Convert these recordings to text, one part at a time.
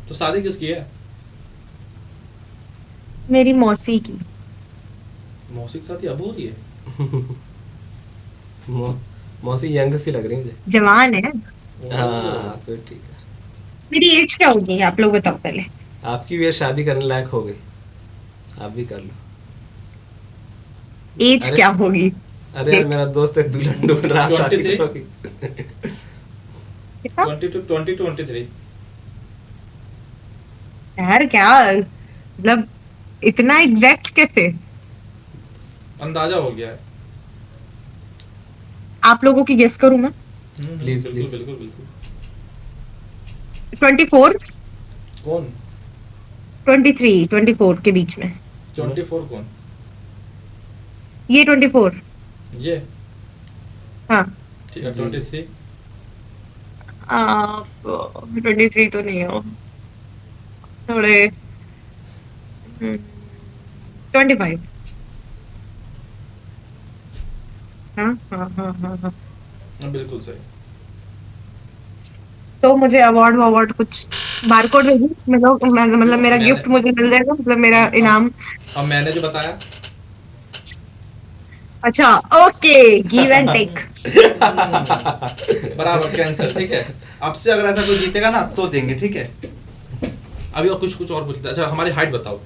तो शादी किसकी है? मेरी मौसी की। मौसी की शादी अब हो रही है? मौ, मौसी यंग सी लग रही है मुझे। जवान है। ओह। हाँ फिर ठीक है। मेरी एज क्या होगी आप लोग बताओ पहले। आपकी भी शादी करने लायक हो गई, आप भी कर लो। एज अरे क्या होगी? अरे यार, मेरा दोस्त एक दुल्हन ढूंढ रहा, आप शादी 23। करोगी? 22 23। यार क्या मतलब, इतना एग्जैक्ट कैसे? अंदाजा हो गया है। आप लोगों की गेस करूं मैं? प्लीज बिल्कुल प्लीज। बिल्कुल बिल्कुल। 24। कौन? 23 24 के बीच में। 24 कौन? ये 24। ये? हाँ। ठीक है, 23। आप 23 तो नहीं हो, थोड़े 25। हाँ हाँ हाँ हाँ हाँ। बिल्कुल सही। तो मुझे अवार्ड अवार्ड कुछ बारकोड भेजिए, मतलब क्यों? मेरा मैंने गिफ्ट मुझे मिल जाएगा, मतलब मेरा अब अब इनाम। अब मैंने जो बताया। अच्छा, ओके, गिव एंड टेक। बराबर कैंसिल, ठीक है। अब से अगर ऐसा कोई जीतेगा ना तो देंगे, ठीक है। अभी और कुछ कुछ और पूछते। अच्छा, हमारी हाइट बताओ।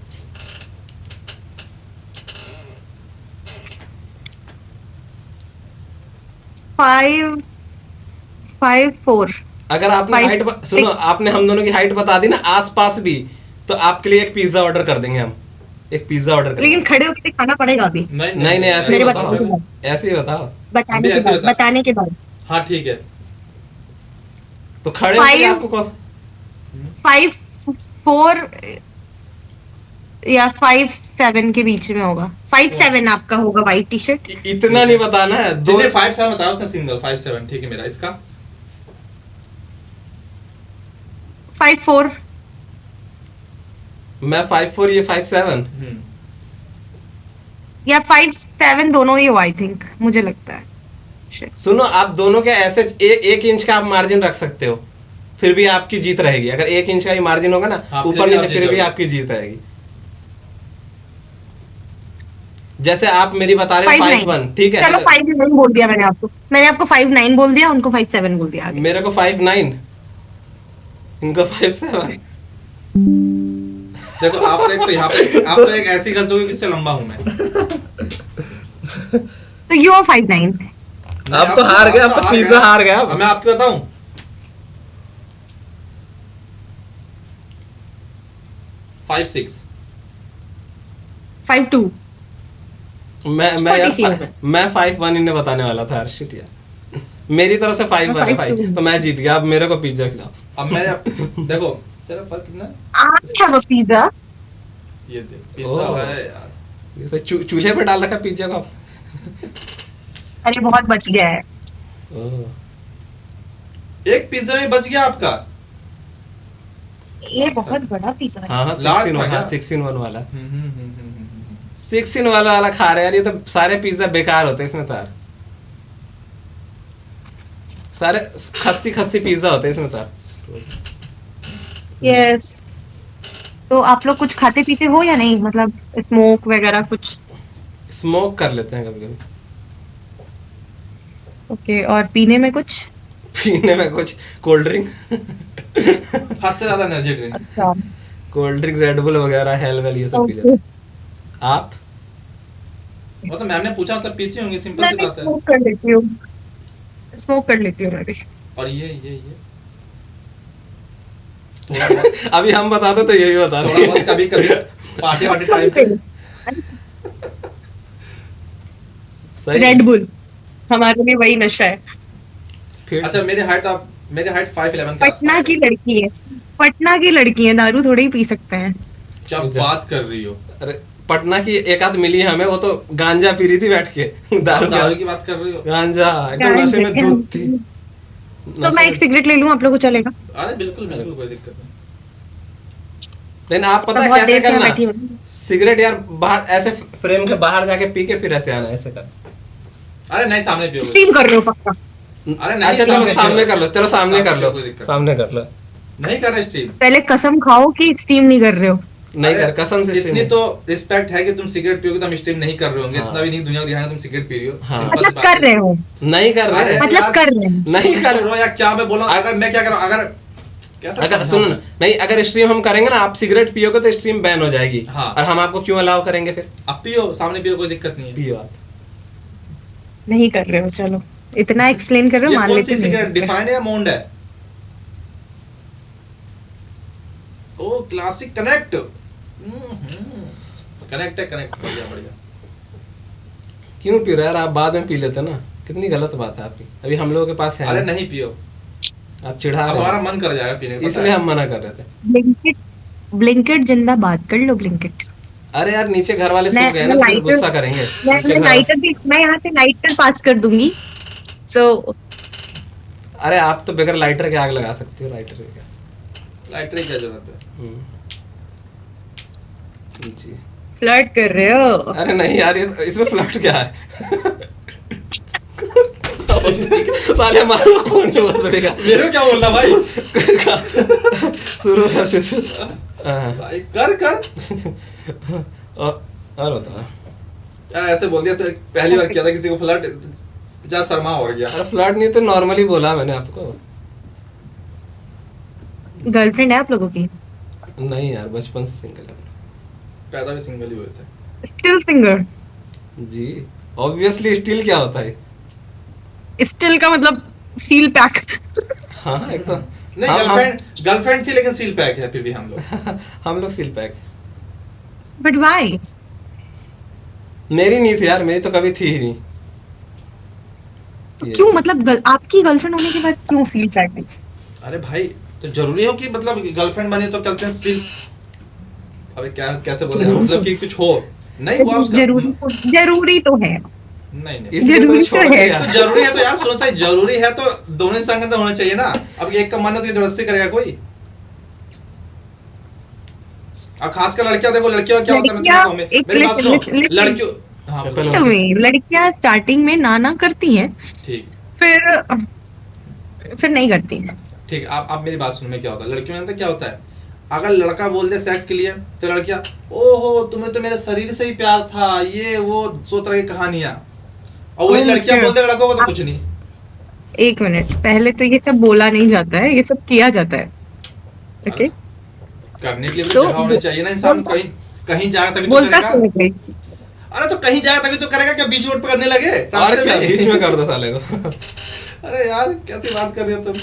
5 5 4 अगर आपने फाइव हाइट सुनो, सिक्स आपने हम दोनों की हाइट बता दी ना आस पास भी, तो आपके लिए एक पिज्जा ऑर्डर कर देंगे हम। एक पिज्जा ऑर्डर लेकिन करेंगे। खड़े होकर दिखाना पड़ेगा अभी। नहीं नहीं नहीं नहीं, नहीं, ऐसे ही मेरे ऐसे बताओ बताओ। बताने के पहले। बाद। ऐसे ही बताओ। हम भी ऐसे बता। बताने के बाद। हाँ ठीक है। तो खड़े होकर ही फाइव आपको कौन। 5 4 या 5 7 के बीच में होगा। 5 7 आपका होगा, व्हाइट टी शर्ट। इतना नहीं बताना है दो। जिसने 5 7 बताया उसने सिंगल 5 7, ठीक है। मेरा इसका 5 4। मैं 5'4", ये 5'7". या 5 7 दोनों ही हो, आई थिंक, मुझे लगता है। Shit. सुनो, आप दोनों के ऐसे 1 इंच का आप मार्जिन रख सकते हो, फिर भी आपकी जीत रहेगी। अगर 1 इंच का ही मार्जिन होगा ना हाँ, फिर ऊपर भी आप नीचे, जीत फिर भी जाओगे। आपकी जीत रहेगी। जैसे आप मेरी बता रहे हो 5 9। 5'1", ठीक है, चलो अगर 5 9 बोल दिया मैंने आपको 5 9 बोल दिया, उनको 5 7 बोल दिया आगे। मेरे को 5'9", इनको 5'7". देखो, आप तो एक तो यहाँ पे आप तो एक ऐसी गलती होगी किससे लंबा हूं मैं। तो यू आर 5 9। अब तो हार गया, अब तो पिज्जा हार गया। अब मैं आपकी बताऊं। 5 6। 5 2। मैं छोटी सी हूँ यार मैं 5'1" इन्हें बताने वाला था हर्षित यार। मेरी तरफ से 5'1" है भाई, 5 2। तो मैं जीत गया। अब मेरे को पिज्जा खिलाओ। अब मैं देखो, तेरा फर्क कितना है? I have a pizza. ये दे पिज्जा ओह। है यार। जैसे चूल्हे पे डाल रखा पिज्जा को आप। अरे बहुत बच गया है। ओह। एक पिज्जा में बच गया आपका। ये बहुत बड़ा पिज्जा है। हाँ हाँ, लार्ज था क्या? 6 in 1 वाला। हम्म। 6 in 1 वाला खा रहे हैं यार, ये तो सारे पिज्जा बेकार होते हैं इसमें तो यार। सारे खस्सी खस्सी पिज्जा होते हैं इसमें तो यार। यस। तो आप लोग कुछ खाते पीते हो या नहीं, मतलब स्मोक वगैरह कुछ? स्मोक कर लेते हैं कभी कभी। ओके, और पीने में कुछ? पीने में कुछ कोल्ड ड्रिंक। हद से ज्यादा एनर्जी ड्रिंक। अच्छा। कोल्ड ड्रिंक, रेड बुल वगैरह, हेल वेल, ये सब पी लेते ओके। हैं। आप? मतलब मैम ने पूछा मतलब पीती होंगी, सिंपल मैं सी भी बात है। स्मोक कर लेती हूँ। स्मोक कर लेती हूँ मैं भी। और ये थोड़ा बहुत अभी हम बताते तो यही थोड़ा बताते। बहुत कभी कभी पार्टी वार्टी टाइम पे। सही रेड है। बुल हमारे लिए वही नशा है। फिर अच्छा, मेरी हाइट 5'11" के पटना आसपास की है। लड़की है। पटना की लड़की है, दारू थोड़ी ही पी सकते हैं। क्या बात कर रही हो? अरे पटना की एक आध मिली है हमें, वो तो गांजा पी रही थी बैठ के। आप दारू दारू की बात कर रही हो? गांजा एकदम नशे में दूध थी। तो मैं नशे एक में। सिगरेट ले लूं, आप लोग को चलेगा? अरे बिल्कुल बिल्कुल, कोई दिक्कत नहीं। लेकिन आप पता मैं है बहुत कैसे देर से यहाँ करना, बैठी हूँ। सिगरेट यार बाहर ऐसे फ्रेम के बाहर जाके पी के फिर ऐसे आना, ऐसे कर। अरे नहीं, सामने पियोगे। स्टीम कर रहे हो पक्का? अरे नहीं, अच्छा चलो सामने सामने पियो। कर लो, चलो सामने कर लो, कोई दिक्कत सामने कर लो। नहीं कर रहे स्ट्रीम। पहले कसम खाओ कि स्ट्रीम नहीं कर रहे हो। नहीं कर, कसम से इतनी तो रिस्पेक्ट है कि तुम सिगरेट पियोगे तो हम स्ट्रीम नहीं कर रहे होंगे। हाँ। इतना भी नहीं दुनिया को दिखाएंगे तुम सिगरेट पी रही हो। हाँ। सिंपल सी मतलब बात कर है। रहे हो, नहीं कर रहे अरे हैं। मतलब यार, कर रहे हैं। नहीं कर रहे हो या क्या मैं बोला, अगर मैं क्या कर रहा हूँ, अगर कैसा अगर समझाऊं? सुनो ना, नहीं अगर स्ट्रीम हम करेंगे ना, आप सिगरेट पियोगे तो स्ट्रीम बैन हो जाएगी। हाँ। और हम आपको क्यों अलाउ करेंगे फिर? आप पियो, सामने पियो, कोई दिक्कत नहीं है। पियो आप। नहीं कर रहे हो, चलो इतना एक्सप्लेन कर रहे हो, ये मान कौन लेते सी नहीं सिगरेट, कर रहे। डिफाइंड है या मोन्ड है? ओ क्लासिक कनेक्ट। कनेक्ट है, कनेक्ट, बढ़िया बढ़िया। क्यों पी रहे यार आप? बाद में पी लेते ना, कितनी गलत बात है आपकी। अभी हम लोगों के पास है अरे नहीं। नहीं पियो, आप चिढ़ा अब रहे हमारा हो, मन कर जाएगा पीने का, इसलिए हम मना कर रहे थे। ब्लिंकिट, ब्लिंकिट जिंदाबाद, कर लो ब्लिंकिट। अरे यार नीचे घर वाले सो गए मैं ना, तो फिर लाइटर, गुस्सा करेंगे। मैं नीचे घर लाइटर भी, मैं यहाँ से लाइटर पास कर दूंगी। सो अरे आप तो बगैर लाइटर के आग लगा सकते हो, लाइटर के क्या? लाइटर की क्या जरूरत है? जी। फ्लर्ट कर रहे हो। अरे नहीं यार, ये तो, इसमें फ्लर्ट क्या है? साले मारो कौन है भोसड़ी का? मेरे को क्या बोलना भाई? शुरू कर शुरू। हाँ। भाई कर कर और बता। यार ऐसे बोल दिया तो पहली बार किया था किसी को फ्लर्ट, जा शर्मा हो गया। अरे फ्लर्ट नहीं तो नॉर्मली बोला मैंने आपको। गर्लफ्रेंड है आप लोगों की? नहीं यार, बचपन से सिंगल है। पैदा भी सिंगल ही हुए थे। Still singer? जी ऑब्वियसली। स्टिल क्या होता है? स्टिल का मतलब सील पैक। हाँ एकदम। नहीं, गर्लफ्रेंड थी लेकिन सील पैक है फिर भी हम लोग। हम लोग सील पैक। But why? मेरी नहीं थी यार, मेरी तो कभी थी ही नहीं। ये- क्यों, मतलब आपकी गर्लफ्रेंड होने के बाद क्यों सील पैक? अरे भाई तो जरूरी हो कि मतलब गर्लफ्रेंड बने तो कहते हैं सील। अबे क्या कैसे बोले, मतलब कि कुछ हो नहीं हुआ उसका। जरूरी तो है। नहीं नहीं इसलिए तो जरूरी छोड़ तो है। दिया। तो जरूरी है तो यार सुनो सही, जरूरी है तो दोनों इंसान के अंदर होना चाहिए ना। अब एक का मन है तो जबरदस्ती करेगा कोई? अब खासकर लड़कियां, देखो लड़कियों का क्या होता है, मैं तुम्हें कहूं, एक मेरी बात सुनो, listen, लड़कियों, हाँ तो बोलो। कल- में लड़कियां स्टार्टिंग में ना करती हैं, ठीक फिर नहीं करती हैं। ठीक, आप मेरी बात सुनो, में क्या होता है लड़कियों में अंदर क्या होता है, अगर लड़का बोल दे सेक्स के लिए तो लड़कियां, ओहो तुम्हें तो मेरे शरीर से ही प्यार था, ये वो 100 तरह की कहानियां। और वही Oh, लड़कियां sir. बोलते लड़कों को तो कुछ नहीं। एक मिनट, पहले तो ये सब बोला नहीं जाता है, ये सब किया जाता है। ओके, करने के लिए भी तो जगह होनी चाहिए ना, इंसान बोलता- कहीं कहीं जाएगा तभी तो बोलता करेगा। क्यों है कोई? अरे तो कहीं जाएगा तभी तो करेगा, क्या बीच रोड पे करने लगे और रास्ते क्या, में? बीच में कर दो साले को। अरे यार कैसी बात कर रहे हो तुम?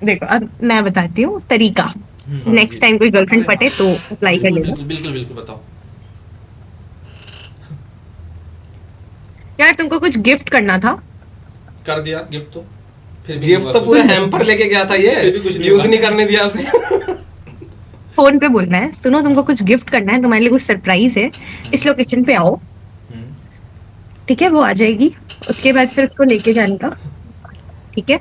देखो अब मैं बताती हूँ तरीका, हम्म, नेक्स्ट टाइम कोई गर्लफ्रेंड पटे तो अप्लाई कर बिल्कुल लेना। बिल्कुल बिल्कुल बिल्कुल, बताओ। यार तुमको कुछ गिफ्ट करना था, कर दिया गिफ्ट तो, फिर भी गिफ्ट हुआ तो कुछ। पूरा हैम्पर लेके गया था, ये फिर भी कुछ नहीं यूज हुआ। नहीं करने दिया उसे। फोन पे बोलना है, सुनो तुमको कुछ गिफ्ट करना है, तुम्हारे लिए कुछ सरप्राइज है, इस लोकेशन पे आओ, हम्म, ठीक है? वो आ जाएगी, उसके बाद फिर उसको लेके जाने का, ठीक है?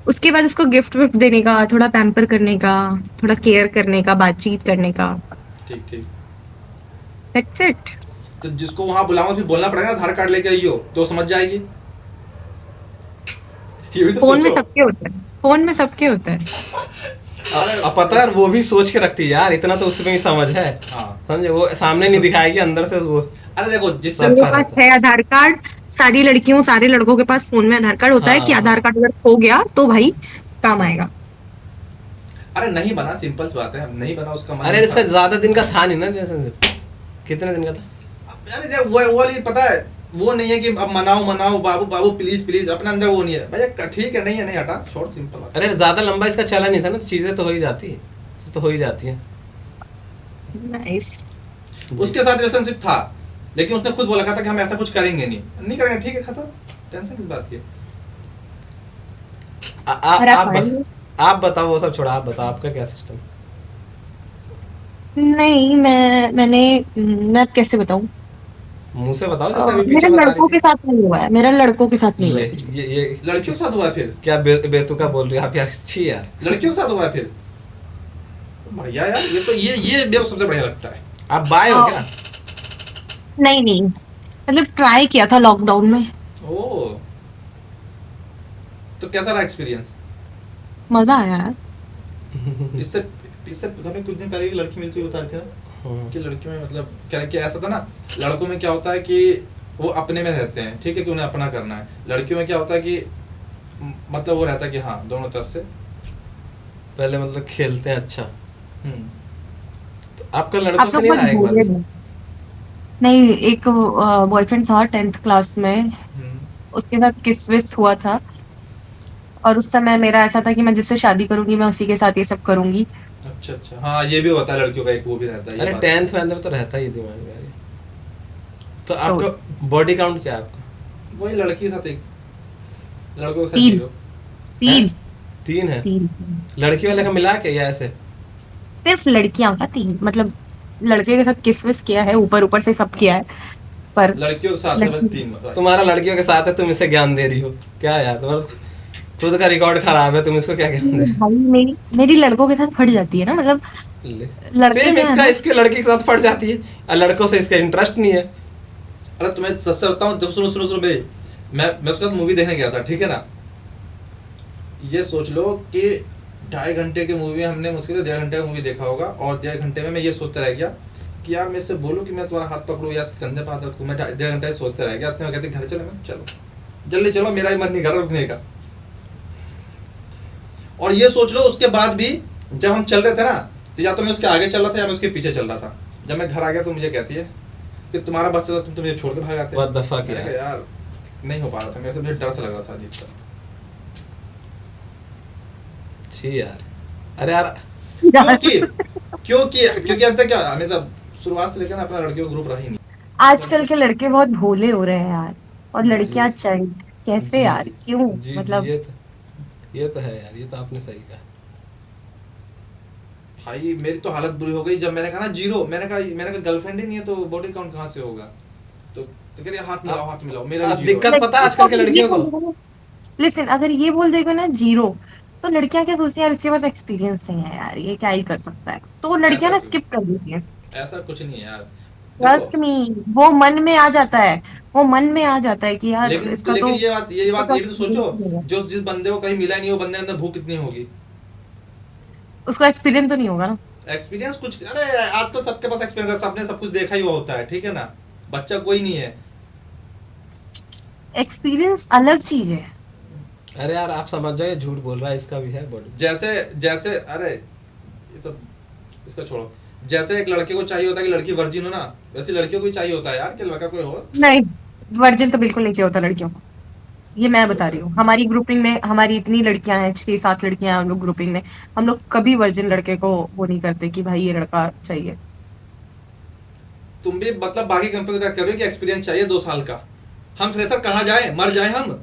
उसके बाद उसको गिफ्ट विफ्ट देने का, थोड़ा पैम्पर करने का, थोड़ा केयर करने का, बातचीत करने का। ठीक ठीक। That's it. तो जिसको वहां बुलाऊंगा फिर बोलना पड़ेगा ना, आधार कार्ड लेके आइयो तो समझ जाएगी। ये भी तो फोन में सोचो। सबके होता है, फोन में सबके होता है। अब पता है वो भी सोच के रखती है यार, इतना तो उसमें ही समझ है। हाँ समझे, वो सामने नहीं दिखाएगी, अंदर से वो। अरे देखो जिससे सब मेरे खा पास रहता है आधार कार्ड, सारी लड़कियों सारे लड़कों के पास फोन में आधार कार्ड होता है हाँ, कि आधार कार्ड अगर खो गया तो भाई काम आएगा। अरे नहीं बना, सिंपल सी बात है, नहीं बना उसका मन अरे नहीं इसका था। ज्यादा दिन का था नहीं ना रिलेशनशिप, कितने दिन का था? अरे देख वो वाली पता है, वो नहीं है कि अब मनाओ मनाओ बाबू बाबू प्लीज प्लीज, अपने अंदर वो नहीं है भैया, ठीक है नहीं है नहीं हटा छोड़, सिंपल बात। अरे ज्यादा लंबा इसका चला नहीं था ना, तो चीजें तो हो ही जाती है, तो हो ही जाती है। नाइस। उसके साथ रिलेशनशिप था लेकिन उसने खुद बोला था कि हम ऐसा कुछ करेंगे नहीं, नहीं करेंगे, ठीक है खत्म, टेंशन किस बात की है? आप बताओ, वो सब छोड़ा, आप बताओ आपका क्या सिस्टम? नहीं मैं कैसे बताऊं? मुंह से बताओ, जैसे अभी मेरे पीछे बता लड़कों रही के साथ नहीं हुआ है, मेरा लड़कों के साथ थी। नहीं हुआ है। ये लड़कियों के साथ हुआ है फिर? क्या बेतुका बोल रही है आप यार, अच्छी यार। लड़कियों के साथ हुआ है फिर? बढ़िया यार, ये तो ये मेरे को सबसे बढ़िया लगता है। आप बाय हो क्या? नहीं मतलब ट्राई किया था लॉकडाउन में, ओ तो कैसा रहा एक्सपीरियंस? मजा आया यार। इससे इससे हमें कुछ दिन पहले एक लड़की मिलती हुई बता रही थी ना कि लड़कियों में मतलब क्या क्या ऐसा था ना, लड़कों में क्या होता है कि वो अपने में रहते हैं, ठीक है, कि उन्हें अपना करना है। लड़कियों में क्या होता है कि मतलब वो रहता है कि हाँ दोनों तरफ से पहले मतलब खेलते हैं अच्छा। हम्म तो आपका लड़कों आप से लोग नहीं बहुत रहा एक बार भोले भी? हो। नहीं, एक बॉयफ्रेंड था 10th क्लास में, हम्म उसके साथ किस विस हुआ था। और उस समय मेरा ऐसा था कि मैं जिससे शादी करूंगी मैं उसी के साथ ये सब करूंगी। अच्छा अच्छा, हाँ ये भी होता है लड़कियों का, एक वो भी रहता है, ये अरे बात 10th है। में अंदर तो रहता ही दिमाग में यार ये। तो तो आपका बॉडी काउंट क्या है आपका? वही लड़की के साथ एक, लड़कों के साथ 3 जीरो। हैं? 3 3 है? 3 लड़की वाले का मिला के या ऐसे? सिर्फ लड़कियां का 3, मतलब लड़के के साथ किस विस किया है, ऊपर ऊपर से सब किया है, पर लड़कियों के साथ है बस लड़की 3 तुम्हारा लड़कियों के साथ है, तुम इसे ज्ञान दे रही हो क्या यार? तुम्हारा खुद का रिकॉर्ड खराब है, तुम इसको क्या ज्ञान दे नहीं रहे भाई, मेरी मेरी लड़कों के साथ फट जाती है ना, मतलब हो? ले, लड़के सेम क्या है इसका ना। इसके लड़की के साथ फट जाती है और लड़कों से इसका इंटरेस्ट नहीं है। अरे तुम्हें सच से बताऊं, जब सुनो सुनो सुनो मेरी, मैं उसके साथ मूवी देखने गया था, ठीक है ना। ये सोच लो कि 2.5 घंटे की मूवी हमने मुश्किल से 1.5 घंटे का मूवी देखा होगा, और 1.5 घंटे में मैं ये सोचता रह गया कि यार मैं इससे बोलूं कि मैं तुम्हारा हाथ पकड़ूं या कंधे पे हाथ रखूं। मैं 1.5 घंटे सोचते रह गया, इतने में कहते घर चलो, मैं चलो जल्दी चलो, मेरा ही मन नहीं कर रहा रुकने का। और ये सोच लो उसके बाद भी जब हम चल रहे थे ना, तो या तो मैं उसके आगे चल रहा था या मैं उसके पीछे चल रहा था। जब मैं घर आ गया तो मुझे कहती है कि तुम्हारा बस चला, तुम तो मुझे छोड़ के भाग आते। What the fuck मैंने यार। कहा यार नहीं हो पा रहा था मेरे से, मुझे डर सा लग रहा था अजीब सा। छी यार। अरे यार क्योंकि क्योंकि अब तक क्या हमेशा शुरुआत से लेकर ना अपना लड़कियों का ग्रुप रहा ही नहीं। आजकल के लड़के बहुत भोले हो रहे हैं यार, और जी लड़कियां चाइल्ड, कैसे जी यार, जी क्यों, जी जी, मतलब ये तो है यार, ये तो आपने सही कहा। भाई मेरी तो हालत बुरी हो गई जब मैंने कहा ना जीरो, मैंने कहा गर्लफ्रेंड ही नहीं है तो बॉडी काउंट कहाँ से होगा। तो कह रही हाथ मिलाओ हाथ मिलाओ, मेरा भी अब जीरो है। दिक्कत पता है आजकल के लड़कियों को? लिसन, अगर ये बोल देगा ना जीरो, तो लड़कियां क्या सोचती हैं, यार इसके पास एक्सपीरियंस नहीं है यार, ये क्या ही कर सकता है, तो वो लड़कियां ऐसा ना कुछ स्किप कर देती हैं। ऐसा कुछ नहीं है यार, देखो। ट्रस्ट मी, वो मन में आ जाता है, वो मन में आ जाता है कि यार लेकिन इसका लेकिन तो ये बात ये भी तो सोचो, experience नहीं है। जो जिस बंदे को कहीं मिला ही नहीं, वो बंदे के अंदर भूख कितनी होगी। उसको एक्सपीरियंस तो नहीं होगा ना। एक्सपीरियंस कुछ, अरे आजकल सबके पास एक्सपीरियंस है, सबने सब कुछ देखा ही हुआ होता है, ठीक है ना। बच्चा कोई नहीं है। एक्सपीरियंस अलग चीज है। अरे यार आप समझ जाओ, ये झूठ बोल रहा है, इसका भी है बॉडी। जैसे जैसे अरे ये तो इसका छोड़ो। जैसे एक लड़के को चाहिए होता है कि लड़की वर्जिन हो ना, वैसे लड़कियों को भी चाहिए होता है यार कि लड़का कोई हो। नहीं, वर्जिन तो बिल्कुल नहीं चाहिए होता लड़कियों को, ये मैं बता होता रही है। हूँ। हमारी ग्रुपिंग में हमारी इतनी लड़कियां हैं, 6-7 लड़कियां हैं हम लोग ग्रुपिंग में, हम लोग कभी वर्जिन लड़के को वो नहीं करते कि भाई ये लड़का चाहिए। तुम भी मतलब बाकी कंपनी का कर रहे हो कि एक्सपीरियंस चाहिए 2 साल का। हम फ्रेशर कहाँ जाए, मर जाए हम।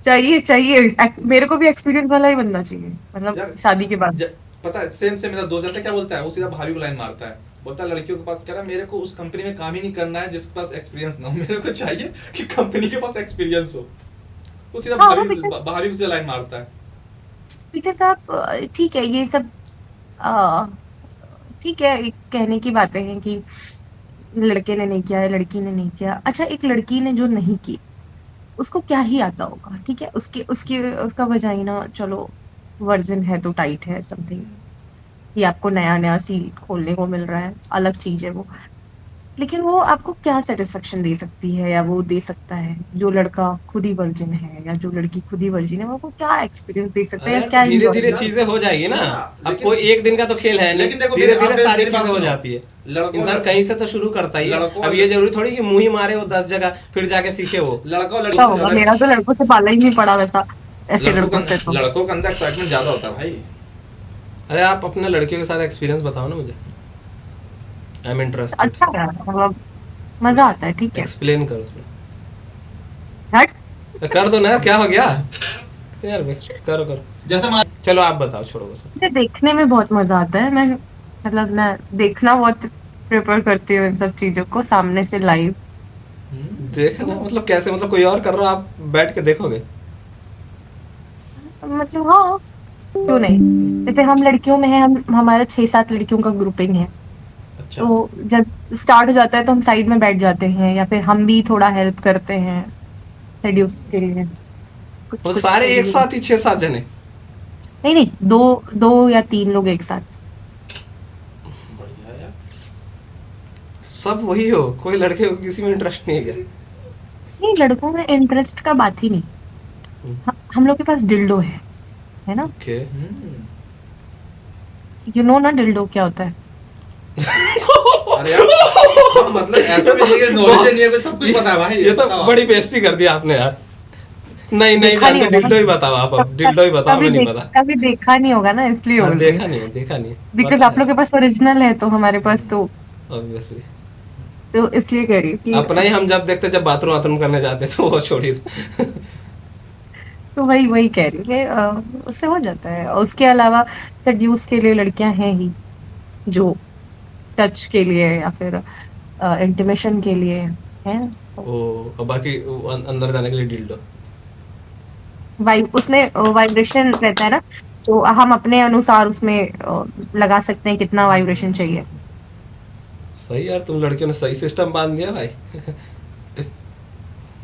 चाहिए चाहिए, मेरे को भी एक्सपीरियंस वाला ही बनना चाहिए, मतलब यार शादी के बाद। पता है सेम से मेरा दोस्त जानता है क्या बोलता है, वो सीधा भाभी को लाइन मारता है, बोलता है लड़कियों के पास कह रहा है मेरे को उस कंपनी में काम ही नहीं करना है जिसके पास एक्सपीरियंस ना हो, मेरे को चाहिए कि कंपनी के पास एक्सपीरियंस हो। वो सीधा हाँ, भाभी को सीधा लाइन मारता है। बिकॉज आप ठीक है ये सब, अ, ठीक है, एक कहने की बातें हैं कि लड़के ने नहीं किया है, लड़की ने नहीं किया। अच्छा, एक लड़की ने जो नहीं की, उसको क्या ही आता होगा, ठीक है, उसके उसके उसका वजाइना चलो वर्जिन है तो टाइट है समथिंग, ये आपको नया नया सील खोलने को मिल रहा है, अलग चीज है वो। लेकिन वो आपको क्या सेटिस्फेक्शन दे सकती है या वो दे सकता है, जो लड़का खुद ही वर्जिन है या जो लड़की खुद ही वर्जिन है, वो आपको क्या एक्सपीरियंस दे सकता है अरे या यार तो क्या धीरे एंजॉय। धीरे यार चीजें हो जाएगी ना। सुनो ना, अब लेकिन कोई एक दिन का तो खेल है नहीं, लेकिन देखो धीरे धीरे आप सारी मेरी बात चीजें हो सुनो। जाती है। लड़कों इंसान कहीं से तो शुरू करता ही है। लड़कों अब ये जरूरी थोड़ी कि मुंह ही मारे वो 10 जगह फिर जाके सीखे वो। लड़का और अच्छा लड़की से होगा, ज्यादा मेरा तो लड़कों से पाला ही नहीं पड़ा वैसा, ऐसे लड़कों से तो। लड़कों के अंदर एक्साइटमेंट ज्यादा होता है भाई। अरे आप अपने लड़कियों के साथ एक्सपीरियंस बताओ ना मुझे, आई एम इंटरेस्टेड। अच्छा है, मतलब मजा आता है, ठीक है। एक्सप्लेन करो उसमें। हट। कर दो ना, क्या हो गया तो यार भाई, करो करो। जैसे चलो आप बताओ, छोड़ो बस। मुझे देखने में बहुत मजा आता है, मैं मतलब मैं देखना बहुत प्रेफर करती हूँ इन सब चीजों को सामने से लाइव। देखना मतलब कैसे, मतलब कोई और कर रहा हो आप बैठ के देखोगे? मतलब हाँ, क्यों नहीं, जैसे हम लड़कियों में है, हम हमारा 6-7 लड़कियों का ग्रुपिंग है, अच्छा तो जब स्टार्ट हो जाता है तो हम साइड में बैठ जाते हैं या फिर हम भी थोड़ा हेल्प करते हैं सेड्यूस के लिए, कुछ वो कुछ सारे के एक लिए। साथ ही 6-7 जने? नहीं नहीं, दो दो या तीन लोग एक साथ। बढ़िया यार। सब वही हो, कोई लड़के को किसी में इंटरेस्ट नहीं है क्या? नहीं, लड़कों में इंटरेस्ट का बात ही नहीं। हम लोग के पास डिल्डो है ना? ओके। यू नो ना डिल्डो क्या होता है? अरे यार, हम मतलब ऐसा भी नहीं है, नॉलेज नहीं है, कोई सब कुछ पता है भाई। ये तो बताओ। बड़ी बेइज्जती कर दी आपने यार। नहीं नहीं देखा नहीं जानते, होगा डिल्डो ही ना, बताओ आप, अब डिल्डो ही बताओ, हमें नहीं पता। कभी देखा नहीं होगा ना, इसलिए हाँ बोल रही हूँ। देखा नहीं है, देखा नहीं है, बिकॉज पता आप लोग के पास ओरिजिनल है, तो हमारे पास तो है ऑब्वियसली। इसलिए कह रही हूँ कि अपना ही हम जब देखते जब बाथरूम वाथरूम करने जाते तो वो छोड़ी। तो वही वही कह रही हूँ कि उससे हो जाता है। और उसके अलावा सेड्यूस के लिए लड़कियां हैं ही, जो टच के लिए या फिर इंटीमेशन के लिए है। ओ, और बाकी अंदर जाने के लिए डिल्डो। उसमें वाइब्रेशन रहता है ना, तो हम अपने अनुसार उसमें लगा सकते हैं कितना वाइब्रेशन चाहिए। सही यार, तुम लड़कियों ने सही सिस्टम बांध दिया भाई।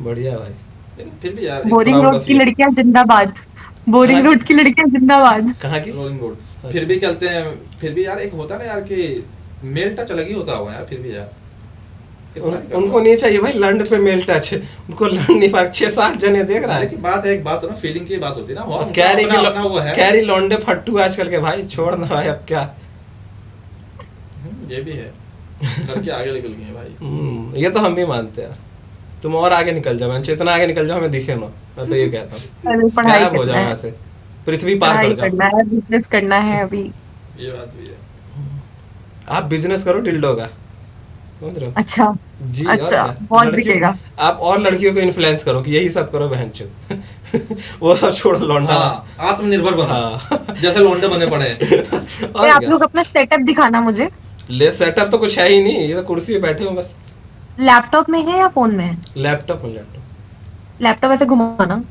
बढ़िया भाई। लेकिन फिर भी यार, बोरिंग प्राउड रोड ऑफ की यू। लड़कियां जिंदाबाद। कहाँ बोरिंग की? रोड की लड़कियां जिंदाबाद। कहाँ की? रोलिंग रोड अच्छा। फिर भी चलते हैं। फिर भी यार एक होता है ना यार कि मेल टच अलग ही होता होगा यार, फिर भी यार कितना ही कर उनको लो। नहीं चाहिए भाई लंड पे मेल टच, उनको लंड नहीं फर्क, 6-7 जने देख रहा है। लेकिन बात है, एक बात है ना, फीलिंग की बात होती है ना, और उनका कैरी अपना अपना वो है। कैरी लौंडे फट्टू आजकल के भाई, छोड़ ना भाई, अब क्या। ये भी है, लड़के आगे निकल गए हैं भाई। ये तो हम भी मानते हैं यार। तुम और आगे निकल जाओ, मैं इतना आगे निकल जाओ हमें दिखे ना, मैं तो ये कहता हूँ। अरे पढ़ाई गायब हो करना जाओ है, यहाँ से, पृथ्वी पार पढ़ाई कर जाओ। करना है, बिजनेस करना है अभी। ये बात भी है। आप बिजनेस करो डिल्डो का, समझ रहे हो? अच्छा जी, और अच्छा, क्या। बहुत लड़कियों, बिकेगा। आप और लड़कियों को इन्फ्लुएंस करो कि यही सब करो बहनचोद। वो सब छोड़ो लौंडा। हाँ, आत्मनिर्भर बनो, हाँ। जैसे लोंडे बने पड़े हैं। अरे और आप क्या। लोग अपना सेटअप दिखाना मुझे। ले सेटअप तो कुछ है ही नहीं, ये तो कुर्सी पे बैठे हो बस। लैपटॉप में है या फोन में है? लैपटॉप में, लैपटॉप। लैपटॉप ऐसे घुमाना।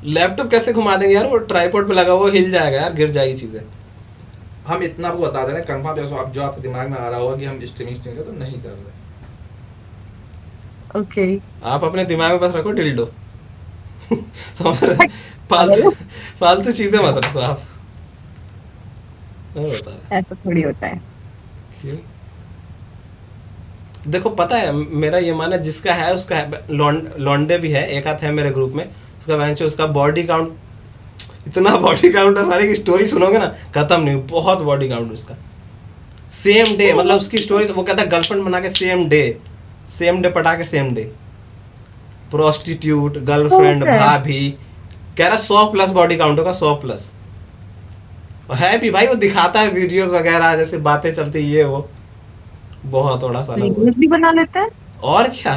लैपटॉप कैसे घुमा देंगे यार, वो ट्राइपॉड पे लगा हुआ हिल जाएगा यार, गिर जाएगी चीजें। हम इतना आपको बता दे रहे हैं कंफर्म, जैसे आप जो आपके दिमाग में आ रहा होगा कि हम स्ट्रीमिंग का तो नहीं कर रहे। ओके। आप अपने दिमाग में बस रखो डिल्डो। समझ रहे? फालतू फालतू चीजें मत रखो आप। और बता रहे। ऐसा थोड़ी होता है। क्यों? देखो पता है, मेरा ये मानना है, जिसका है उसका है। लॉन्डे भी है, एक आध है मेरे ग्रुप में, उसका बेंच, उसका बॉडी काउंट, इतना बॉडी काउंट है, सारी की स्टोरी सुनोगे ना खत्म नहीं, बहुत बॉडी काउंट उसका। सेम डे, मतलब उसकी स्टोरी, वो कहता है गर्लफ्रेंड बना के सेम डे पटा के same day, prostitute, girlfriend, Okay. भाभी, कह रहा 100+ बॉडी काउंट होगा, 100+। और है भी भाई, वो दिखाता है वीडियोस वगैरह, जैसे बातें चलती ये वो, बहुत बड़ा साला वो है। वीडियोस भी बना लेते हैं। और क्या।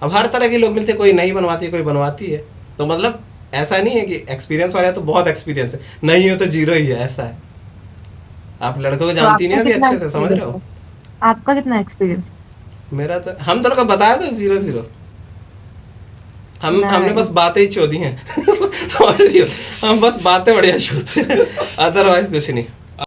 अब हर तरह के लोग मिलते हैं, कोई नहीं बनवाती है, कोई बनवाती है, तो मतलब ऐसा नहीं है कि एक्सपीरियंस वाला है तो बहुत एक्सपीरियंस है, नहीं हो तो जीरो ही है, ऐसा है। आप लड़कों को तो जानती नहीं आपका अभी कितना अच्छे से, समझ रहे हो? एक्सपीरियंस है? आपका कितना एक्सपीरियंस? मेरा तो, हम दोनों का बताया तो 0-0। हमने नहीं। बस बातें ही चोदी हैं। समझ रही हो, हम बस बातें बढ़िया चोदते हैं, अदरवाइज कुछ नहीं।